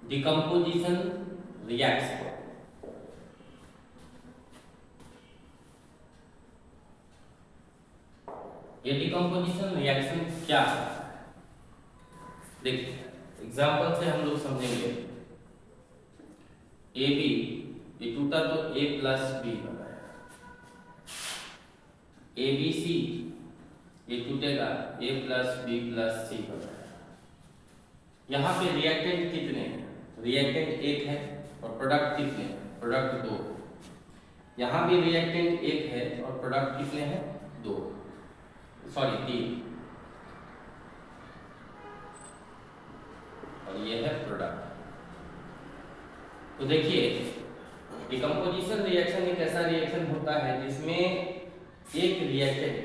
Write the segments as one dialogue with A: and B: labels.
A: Decomposition reaction. ये decomposition reaction क्या है? देखिए एग्जांपल से हम लोग समझेंगे। ए बी ये टूटा तो ए प्लस बी बना है। ए बी सी ये टूटेगा ए प्लस बी प्लस सी बना है। यहाँ पे रिएक्टेंट कितने हैं? रिएक्टेंट एक है और प्रोडक्ट कितने हैं? प्रोडक्ट दो। यहाँ भी रिएक्टेंट एक है और प्रोडक्ट कितने हैं? दो, सॉरी तीन, और ये है प्रोडक्ट। तो देखिए डिकम्पोजिशन रिएक्शन एक ऐसा रिएक्शन होता है जिसमें एक रिएक्टेंट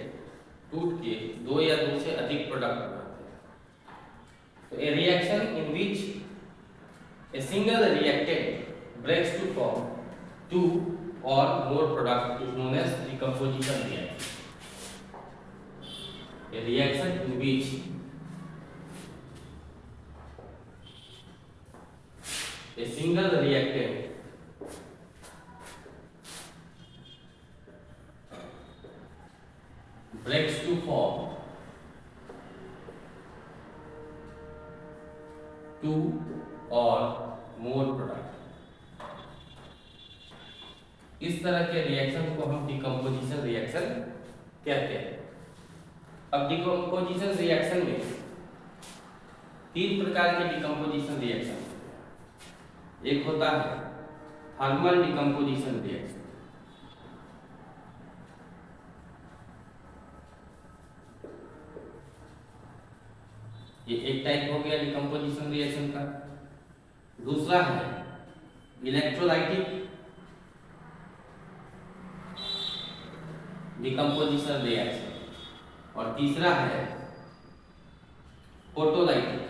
A: टूट के दो या दो से अधिक प्रोडक्ट बनाते हैं। तो a reaction in which a single reactant breaks to form two और more product is known as decomposition reaction. A reaction in which a single reactant breaks to form two or more product। इस तरह के reaction को हम decomposition reaction कहते हैं। अब decomposition reaction में तीन प्रकार के डिकम्पोजिशन रिएक्शन। एक होता है थर्मल डिकम्पोजिशन रिएक्शन, ये एक टाइप हो गया डिकम्पोजिशन रिएक्शन का। दूसरा है इलेक्ट्रोलाइटिक डिकम्पोजिशन रिएक्शन और तीसरा है फोटोलाइटिक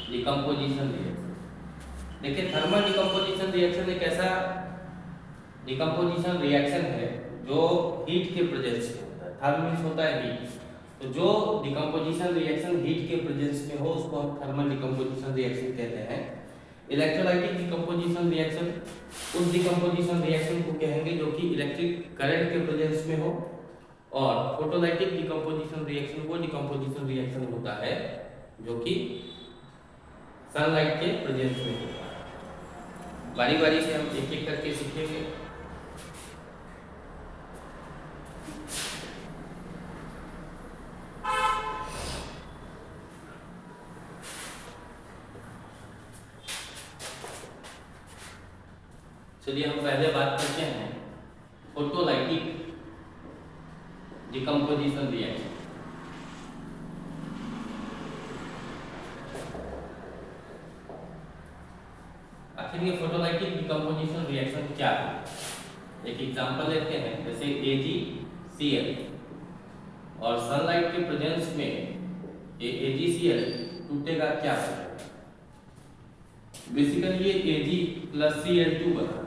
A: डिकम्पोजिशन रिएक्शन। देखिए थर्मल डिकम्पोजिशन रिएक्शन एक ऐसा डिकम्पोजिशन रिएक्शन है जो हीट के प्रेजेंस में होता है। थर्मल मींस होता है हीट, तो जो डिकम्पोजिशन रिएक्शन हीट के प्रेजेंस में हो उसको हम थर्मल डिकम्पोजिशन रिएक्शन कहते हैं। इलेक्ट्रोलाइटिक डिकम्पोजिशन रिएक्शन उस डिकम्पोजिशन रिएक्शन को कहेंगे जो कि इलेक्ट्रिक करंट के प्रेजेंस में हो, और फोटोलाइटिक डिकम्पोजिशन रिएक्शन वो डिकम्पोजिशन रिएक्शन होता है जो कि सनलाइट के प्रेजेंस में होता है। बारी बारी से हम एक एक करके सीखेंगे। चलिए हम पहले बात करते हैं फोटोलाइटिक डिकम्पोजिशन रिएक्शन। आखिर ये फोटोलाइटिक डिकम्पोजिशन रिएक्शन क्या है? एक एग्जांपल लेते हैं, जैसे AgCl और सनलाइट के प्रेजेंस में ये AgCl टूटेगा क्या होगा? बेसिकली ये Ag+Cl2 बना,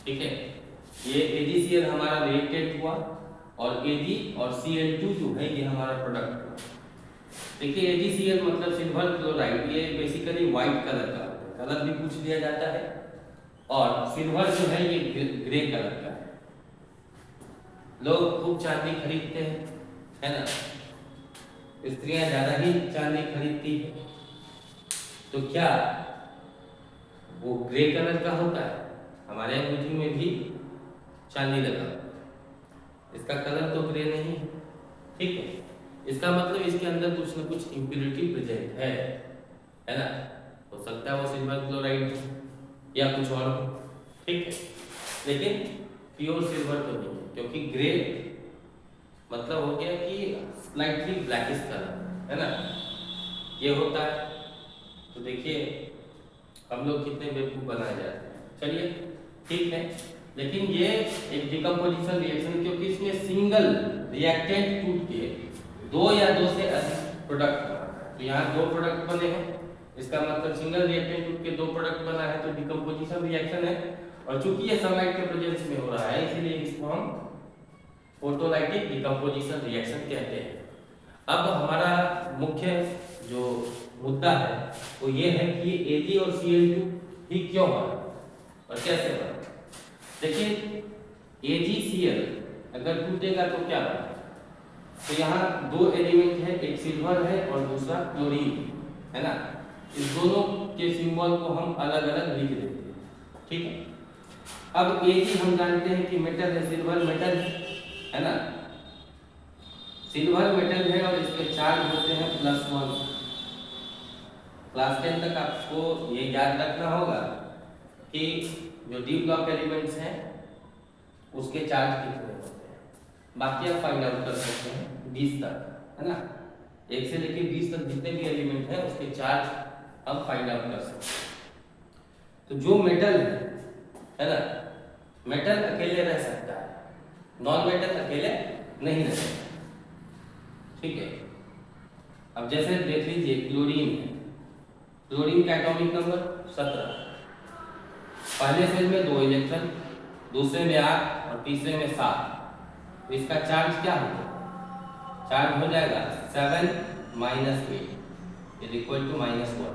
A: ठीक है। ये AgCl हमारा रिएक्टेंट हुआ और Ag और Cl2 जो है ये हमारा प्रोडक्ट हुआ। देखिए AgCl मतलब सिल्वर क्लोराइड, ये बेसिकली व्हाइट कलर का कलर भी पूछ लिया जाता है, और सिल्वर जो है ये ग्रे कलर का है। लोग खूब चांदी खरीदते हैं, है ना, स्त्रियां ज्यादा ही चांदी खरीदती है, तो क्या वो ग्रे कलर का होता है? हमारे अंगूठी में भी चांदी लगा, इसका कलर तो ग्रे नहीं है, ठीक है। इसका मतलब इसके अंदर कुछ न कुछ इम्प्योरिटी प्रेजेंट है ना। हो सकता है वो सिल्वर क्लोराइड या कुछ और हो, ठीक है, लेकिन प्योर सिल्वर तो नहीं है, क्योंकि ग्रे मतलब हो गया कि स्लाइटली ब्लैकिश कलर, है ना, ये होता है। तो देखिए हम लोग कितने बेवकूफ बनाए जाते हैं। चलिए ठीक है, लेकिन ये एक डिकम्पोजिशन रिएक्शन, क्योंकि इसमें सिंगल रिएक्टेंट टूट के दो या दो से अधिक प्रोडक्ट बना है। तो यहाँ दो प्रोडक्ट बने हैं, इसका मतलब सिंगल रिएक्टेंट टूट के दो प्रोडक्ट बना है, तो डिकम्पोजिशन रिएक्शन है। और चूंकि ये सनलाइट के प्रेजेंस में हो रहा है, इसलिए इसको हम फोटोलाइटिक डिकम्पोजिशन रिएक्शन कहते हैं। अब हमारा मुख्य जो मुद्दा है वो ये है कि Ag और Cl2 ही क्यों बना और कैसे बना। देखिए AgCl अगर टूटेगा तो क्या बना, तो यहाँ दो एलिमेंट है, एक सिल्वर है और दूसरा क्लोरीन है ना। इस दोनों के सिंबल को हम अलग अलग लिख देते हैं, ठीक है। अब Ag हम जानते हैं कि मेटल है, सिल्वर मेटल है ना, सिल्वर मेटल है और इसके चार्ज होते हैं +1। क्लास 10 तक आपको ये याद रखना होगा कि जो डी ब्लॉक एलिमेंट्स हैं उसके चार्ज कितने होते हैं, बाकी आप फाइंड आउट कर सकते हैं 20 तक है ना। 1 से लेकर 20 तक जितने भी एलिमेंट हैं उसके चार्ज हम फाइंड आउट कर सकते हैं। तो जो मेटल है ना, मेटल अकेले रह सकता है, नॉन मेटल अकेले नहीं रह सकता, ठीक है। अब जैसे देख लीजिए क्लोरीन है, क्लोरीन का एटॉमिक नंबर 17, पहले सेल में 2 इलेक्ट्रॉन, दूसरे में 8 और तीसरे में 7, तो इसका चार्ज क्या होगा, चार्ज हो जाएगा 7 - 8 = -1।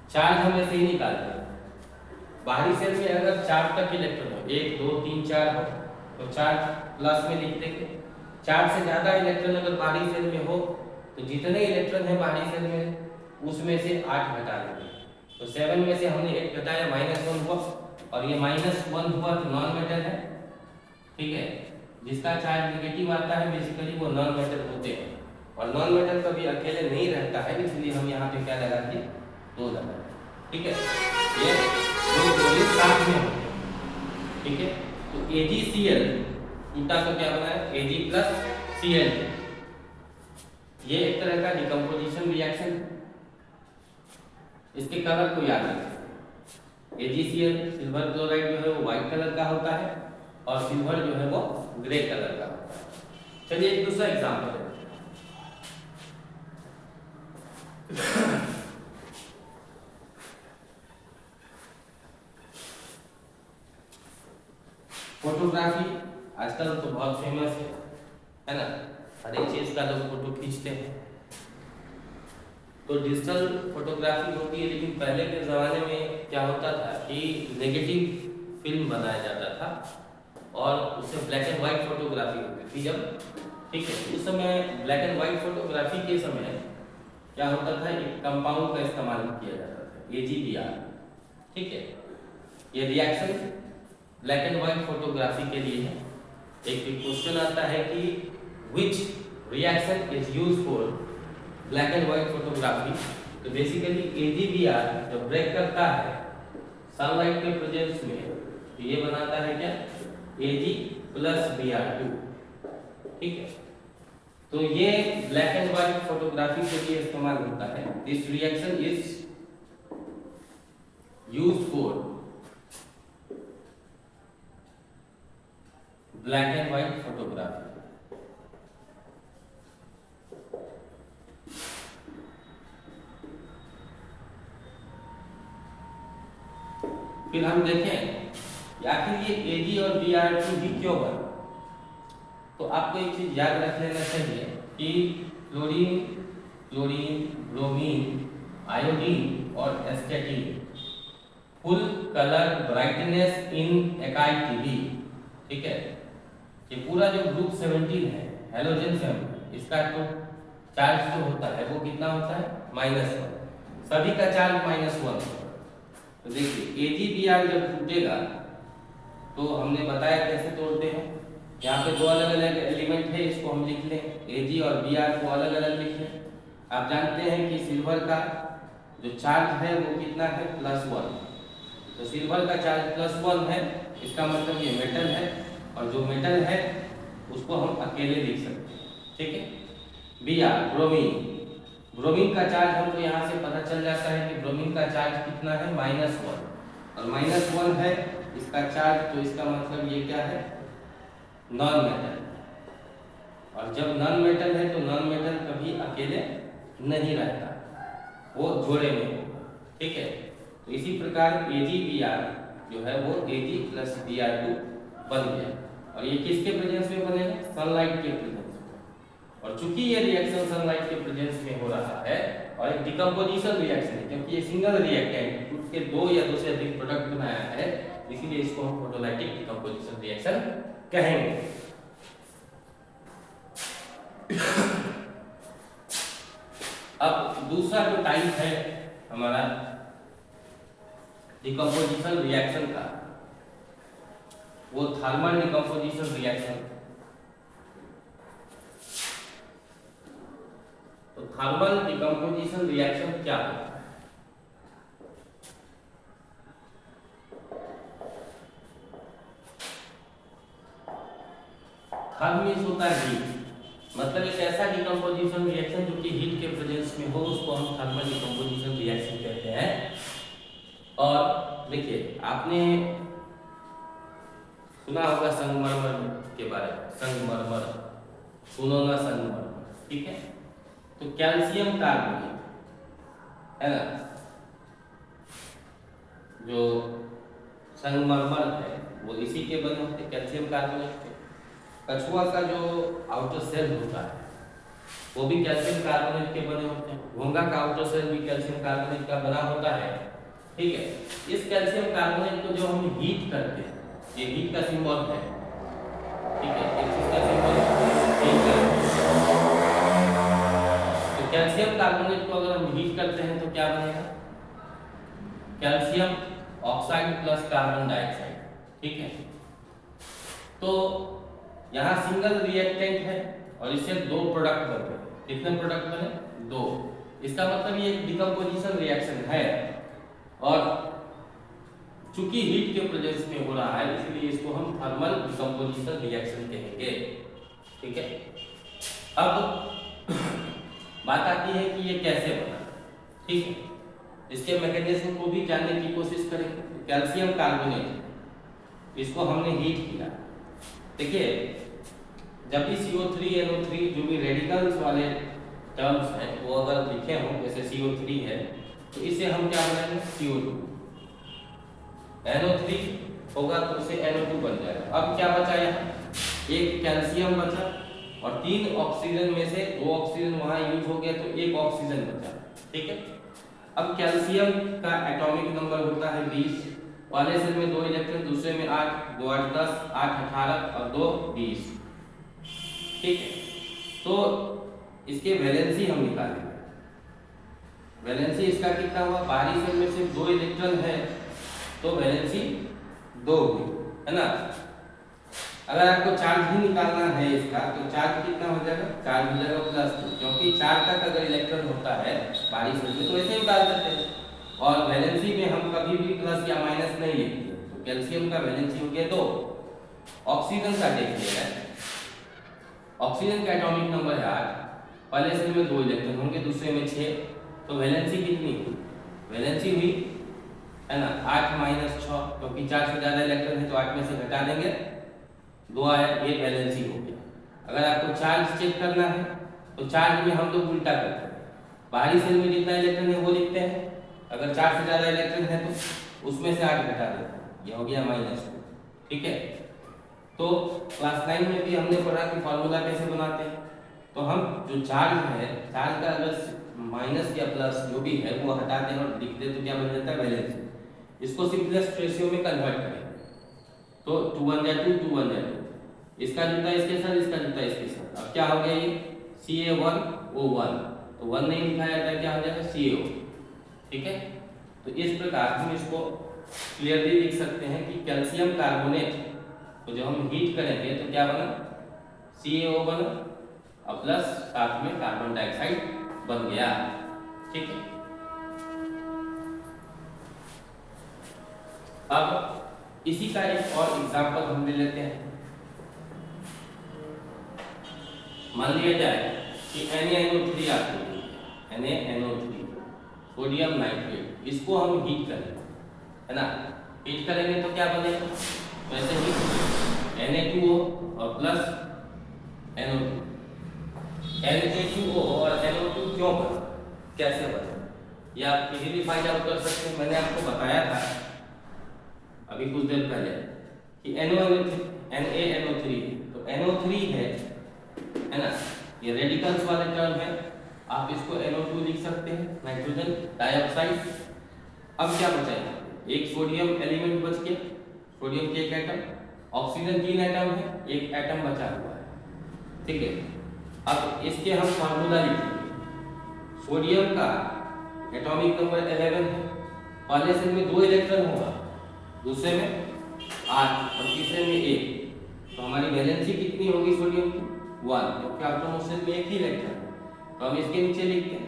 A: चार्ज हम ऐसे ही निकालते हैं, बाहरी सेल में अगर 4 तक इलेक्ट्रॉन हो, 1 2 3 4 हो तो चार्ज प्लस में लिख देंगे। 4 से ज़्यादा इलेक्ट्रॉन अगर बाहरी सेल में हो तो जितने इलेक्ट्रॉन है बाहरी सेल में उसमें से 8 घटा देंगे, तो 7 में से हमने 8 घटाया -1 हुआ और ये -1 हुआ तो नॉन मेटल है, ठीक है। जिसका चार्ज नेगेटिव आता है बेसिकली वो नॉन मेटल होते हैं, और नॉन मेटल कभी अकेले नहीं रहता है, इसलिए हम यहाँ पे क्या लगा दिए 2 लगा, ठीक है। ये दो क्लोरीन साथ में होते हैं, ठीक है। तो AgCl टूटा तो क्या बना है Ag + Cl, ये एक तरह का डिकम्पोजिशन रिएक्शन है। इसके कलर को याद रखें, AgCl सिल्वर क्लोराइड जो है वो व्हाइट कलर का होता है और सिल्वर जो है वो ग्रे कलर का होता है। चलिए एक दूसरा एग्जांपल है। फोटोग्राफी आजकल तो बहुत फेमस है ना, हर एक चीज का लोग फोटो खींचते हैं। तो डिजिटल फोटोग्राफी होती है, लेकिन पहले के ज़माने में क्या होता था कि नेगेटिव फिल्म बनाया जाता था और उससे ब्लैक एंड वाइट फोटोग्राफी होती थी जब, ठीक है। उस समय ब्लैक एंड वाइट फोटोग्राफी के समय क्या होता था, एक कंपाउंड का इस्तेमाल किया जाता था AgBr, ठीक है। ये reaction black and white photography के लिए है। एक क्वेश्चन आता है कि which reaction is used for black and white photography, तो बेसिकली AgBr जब ब्रेक करता है सनलाइट के प्रेजेंस में तो ये बनाता है क्या Ag + Br2, ठीक है। तो ये ब्लैक एंड वाइट फोटोग्राफी के लिए इस्तेमाल होता है। This reaction is used for black and white photography. फिर हम देखें कि आखिर ये Ag और Br2 भी क्यों बना। तो आपको एक चीज याद रख लेना चाहिए कि क्लोरीन, ब्रोमीन, आयोडीन और एस्टेटीन फुल कलर ब्राइटनेस इन एकाई टीवी, ठीक है। ये पूरा जो ग्रुप 17 है हेलोजन फैमिली, इसका तो चार्ज जो होता है वो कितना होता है -1, सभी का चार्ज -1। तो देखिए AgBr जब टूटेगा तो हमने बताया कैसे तोड़ते हैं। यहाँ पे 2 अलग अलग एलिमेंट है, इसको हम लिख लें, Ag और Br को अलग अलग लिख लें। आप जानते हैं कि सिल्वर का जो चार्ज है वो कितना है +1, तो सिल्वर का चार्ज +1 है, इसका मतलब ये मेटल है, और जो मेटल है उसको हम अकेले लिख सकते हैं, ठीक है। Br ब्रोमीन, ब्रोमीन का चार्ज हमको यहाँ से पता चल जाता है कि ब्रोमीन का चार्ज कितना है -1, और -1 है इसका चार्ज, तो इसका मतलब ये क्या है नॉन मेटल, और जब नॉन मेटल है तो नॉन मेटल कभी अकेले नहीं रहता, वो जोड़े में होगा, ठीक है। तो इसी प्रकार AgBr जो है वो Ag + Br2 बन गया, और ये किसके प्रेजेंस में बनेगा, सनलाइट के प्रेजेंस में, और चूंकि ये रिएक्शन सनलाइट के प्रेजेंस में हो रहा है और एक डिकम्पोजिशन रिएक्शन है, क्योंकि ये सिंगल रिएक्टेंट उसके दो या दो से अधिक प्रोडक्ट बनाया है, इसीलिए इसको हम फोटोलाइटिक डिकम्पोजिशन रिएक्शन कहेंगे। अब दूसरा जो टाइप है हमारा डिकम्पोजिशन रिएक्शन का, वो थर्मल डिकम्पोजिशन रिएक्शन। तो थर्मल डिकम्पोजिशन रिएक्शन क्या होता है? थर्म मींस होता है हीट, मतलब एक ऐसा डिकम्पोजिशन रिएक्शन जो कि हीट के प्रेजेंस में हो, उसको हम थर्मल डिकम्पोजिशन रिएक्शन कहते हैं। और देखिए, आपने सुना होगा संगमरमर के बारे में, संगमरमर, सुनो ना संगमरमर, ठीक है। तो कैल्शियम कार्बोनेट है ना, जो संगमरमर है वो इसी के बने होते, कैल्शियम कार्बोनेट के। कछुआ का जो आउटर सेल होता है वो भी कैल्शियम कार्बोनेट के बने होते हैं। घोंगा का आउटर सेल भी कैल्शियम कार्बोनेट का बना होता है, ठीक है। इस कैल्शियम कार्बोनेट को जो हम हीट करते हैं, ये हीट का सिंबल है, ठीक है, एक चीज का सिंबल हीट का। तो कैल्शियम कार्बोनेट को अगर हम हीट करते हैं तो क्या बनेगा? Calcium oxide plus carbon dioxide, ठीक है। तो यहाँ सिंगल रिएक्टेंट है और इससे दो प्रोडक्ट बने। कितने प्रोडक्ट बने? दो। इसका मतलब ये एक डिकम्पोजिशन रिएक्शन है और चूंकि हीट के प्रेजेंस में हो रहा है, इसलिए इसको हम थर्मल डिकम्पोजिशन रिएक्शन कहेंगे, ठीक है। अब बात आती है कि ये कैसे बना, ठीक है। इसके मैकेनिज्म को भी जानने की कोशिश करेंगे। कैल्शियम कार्बोनेट, इसको हमने हीट किया। देखिए, जब भी CO3 NO3 जो भी रेडिकल्स वाले टर्म्स हैं वो अगर लिखे हों, जैसे CO3 है तो इसे हम क्या बनाएंगे? CO2। NO3 होगा तो उसे NO2 बन जाएगा। अब क्या बचा यहाँ? एक कैल्शियम बचा और 3 ऑक्सीजन में से 2 ऑक्सीजन वहां यूज हो गया तो एक ऑक्सीजन बचा, ठीक है। अब कैल्शियम का एटॉमिक नंबर होता है 20, पहले सेल में 2 इलेक्ट्रॉन, दूसरे में 8, 2 8 10, 8 18 और 2 20, ठीक है। तो इसके वैलेंसी हम निकालेंगे। वैलेंसी इसका कितना हुआ? बाहरी सेल में सिर्फ 2 इलेक्ट्रॉन है तो वैलेंसी 2 हुई, है ना। अगर आपको चार्ज भी निकालना है इसका तो चार्ज कितना हो जाएगा? चार्ज हो जाएगा +2, क्योंकि 4 तक अगर इलेक्ट्रॉन होता है बाहरी सेल में तो ऐसे ही निकाल सकते हैं। और वैलेंसी में हम कभी भी प्लस या माइनस नहीं लिखते। तो कैल्शियम का वैलेंसी हो गया 2। ऑक्सीजन का देखिएगा, ऑक्सीजन का एटॉमिक नंबर है 8, पहले सेल में 2 इलेक्ट्रॉन होंगे, दूसरे में 6, तो वैलेंसी कितनी हुई? वैलेंसी हुई, है ना, 8 - 6, क्योंकि 4 से ज्यादा इलेक्ट्रॉन है तो 8 में से घटा देंगे, 2 आया, ये वैलेंसी हो गया। अगर आपको चार्ज चेक करना है तो चार्ज में हम लोग उल्टा करते हैं, बाहरी सेल में जितना इलेक्ट्रॉन है वो लिखते हैं, अगर 4 से ज्यादा इलेक्ट्रॉन है तो उसमें से 8 घटा देते हैं, ये हो गया -2, ठीक है। तो क्लास 9 में भी हमने पढ़ा कि फार्मूला कैसे बनाते हैं। तो हम जो चार्ज है, चार्ज का अगर माइनस या प्लस जो भी है वो हटाते हैं और लिखते हैं तो क्या बन जाता है? वैलेंसी। इसको सिंपलेस्ट रेशियो में कन्वर्ट करेंगे तो 2 1 जा 2, 2 1 जा 2, इसका जुड़ता है इसके साथ, इसका जुड़ता है इसके साथ। अब क्या हो गया? ये Ca1O1, तो 1 नहीं लिखा जाता है, क्या हो जाएगा? CO, ठीक है। तो इस प्रकार हम इसको क्लियरली लिख सकते हैं कि कैल्शियम कार्बोनेट तो जब हम हीट करेंगे तो क्या बना? CaO बना और प्लस साथ में कार्बन डाइऑक्साइड बन गया, ठीक है। अब इसी का एक और एग्जांपल हम ले लेते हैं। मान लिया जाए कि NaNO3 आती है, NaNO3 सोडियम नाइट्रेट, इसको हम हीट करेंगे, है ना। हीट करेंगे तो क्या बनेगा? वैसे ही Na2O और प्लस NO2, Na2O और NO2 क्यों बना, कैसे बना, ये आप इजीली फाइंड आउट कर सकते हैं। मैंने आपको बताया था अभी कुछ देर पहले कि NaNO3 तो NO3 है ना, ये रेडिकल्स वाले टर्म है, आप इसको NO2 लिख सकते हैं, नाइट्रोजन डाइऑक्साइड। अब क्या बचा है, एक सोडियम एलिमेंट बच गया, सोडियम के एक एटम, ऑक्सीजन 3 एटम है, एक एटम बचा हुआ है, ठीक है। अब इसके हम फार्मूला लिखेंगे। सोडियम का एटॉमिक नंबर 11 है, पहले सेल में 2 इलेक्ट्रॉन होगा, दूसरे में 8 और तीसरे में 1, तो हमारी वैलेंसी कितनी होगी सोडियम की 1, क्योंकि एटॉमिक सेल में एक ही इलेक्ट्रॉन है, तो हम इसके नीचे लिखते हैं।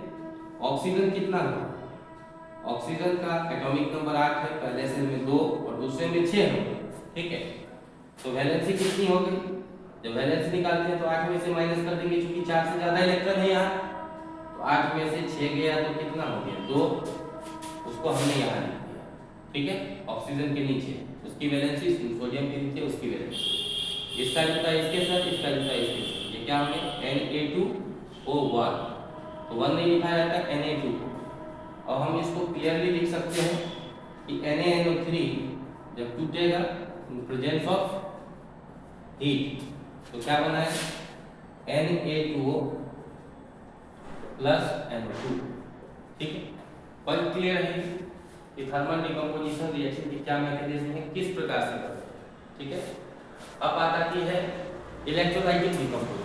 A: ऑक्सीजन कितना होगा, ऑक्सीजन का एटॉमिक नंबर 8 है, पहले सेल में 2 और दूसरे में 6 होगा, ठीक है। तो वैलेंसी कितनी हो गई, जब वैलेंसी निकालते हैं तो 8 में से माइनस कर देंगे, क्योंकि 4 से ज्यादा इलेक्ट्रॉन है यहाँ, तो 8 में से 6 गया तो कितना हो गया 2, उसको हमने यहाँ लिख दिया, ठीक है। ऑक्सीजन के नीचे उसकी वैलेंसी, सोडियम के नीचे उसकी वैलेंसी, इसका जुटा इसके साथ, इसका जुटा इसके साथ, ये क्या हो गया Na2O1, तो 1 नहीं लिखा जाता Na2 को। और हम इसको क्लियरली लिख सकते हैं कि NaNO3 जब टूटेगा इन प्रेजेंस ऑफ हीट, तो क्या बना है Na2O प्लस NO2, ठीक है। पर क्लियर है कि थर्मल डिकम्पोजिशन रिएक्शन की क्या मैकेनिज्म है, किस प्रकार से करते हैं, ठीक है। अब बात आती है electrolytic decomposition.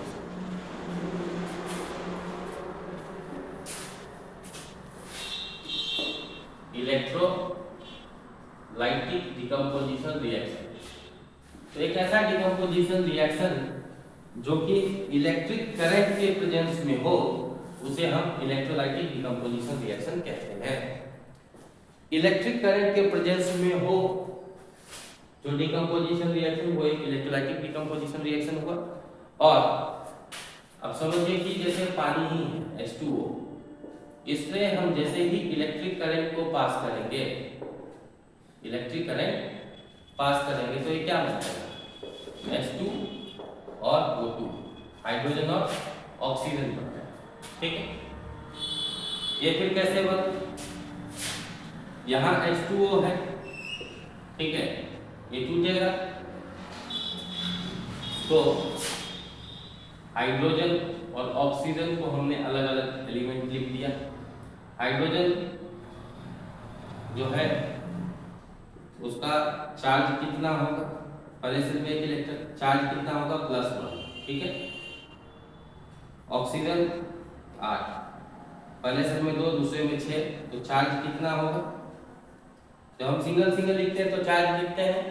A: Electrolytic decomposition reaction, तो एक ऐसा डिकम्पोजिशन रिएक्शन जो कि इलेक्ट्रिक करंट के प्रेजेंस में हो, उसे हम इलेक्ट्रोलाइटिक डिकम्पोजिशन रिएक्शन कहते हैं। इलेक्ट्रिक करंट के प्रेजेंस में हो जो डिकम्पोजिशन रिएक्शन, वो एक इलेक्ट्रोलाइटिक डिकम्पोजिशन रिएक्शन हुआ। और अब समझिए कि जैसे पानी ही है H2O, इससे हम जैसे ही इलेक्ट्रिक करंट को पास करेंगे, इलेक्ट्रिक करंट पास करेंगे, तो ये क्या बनेगा H2 और O2, हाइड्रोजन और ऑक्सीजन बनता है, ठीक है। ये फिर कैसे बना, यहाँ H2O है, ठीक है, ये टूटेगा तो हाइड्रोजन और ऑक्सीजन को हमने अलग अलग एलिमेंट लिख दिया। हाइड्रोजन जो है उसका चार्ज कितना होगा, पहले से एक इलेक्ट्रॉन चार्ज कितना होगा +1, ठीक है। ऑक्सीजन 8, पहले सेल में 2 दूसरे में 6, तो चार्ज कितना होगा, जब हम सिंगल सिंगल लिखते हैं तो चार्ज लिखते हैं,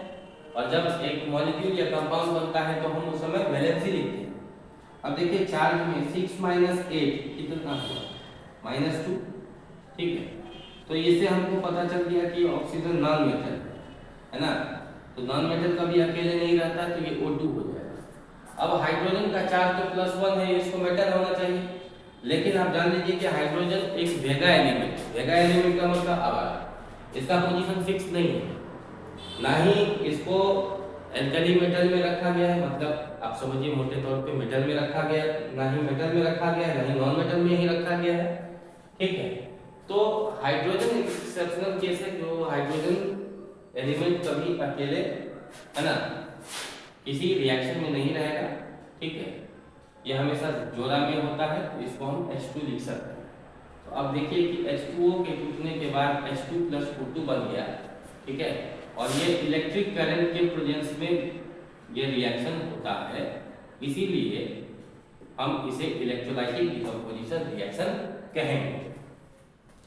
A: और जब एक मॉलिक्यूल या कंपाउंड बनता है तो हम उस समय वैलेंसी लिखते हैं। अब देखिए चार्ज में 6 - 8 कितना हुआ -2, ठीक है। तो इससे हमको पता चल गया कि ऑक्सीजन नॉन मेटल है ना, तो नॉन मेटल कभी अकेले नहीं रहता, तो ये O2 हो जाएगा। अब हाइड्रोजन का चार्ज तो +1 है, इसको मेटल होना चाहिए, लेकिन आप जान लीजिए कि हाइड्रोजन एक वेगा एलिमेंट, वेगा एलिमेंट का मतलब आवाज, इसका पोजीशन फिक्स नहीं है, ना ही इसको एल्कली मेटल में रखा गया है, मतलब आप समझिए मोटे तौर पे मेटल में रखा गया है, ना ही मेटल में रखा गया है, ना ही नॉन मेटल में ही रखा गया है, ठीक है। तो हाइड्रोजन एक एक्सेप्शनल केस है, जो हाइड्रोजन एलिमेंट कभी अकेले है ना किसी रिएक्शन में नहीं रहेगा, ठीक है, ये हमेशा जोड़ा में होता है, तो इसको हम H2 लिख सकते हैं। तो अब देखिए कि H2O के टूटने के बाद H2 + O2 बन गया, ठीक है, और ये इलेक्ट्रिक करंट के प्रेजेंस में ये रिएक्शन होता है, इसीलिए हम इसे इलेक्ट्रोलाइटिक डिकम्पोजिशन रिएक्शन कहेंगे,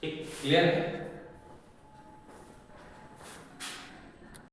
A: ठीक, क्लियर है।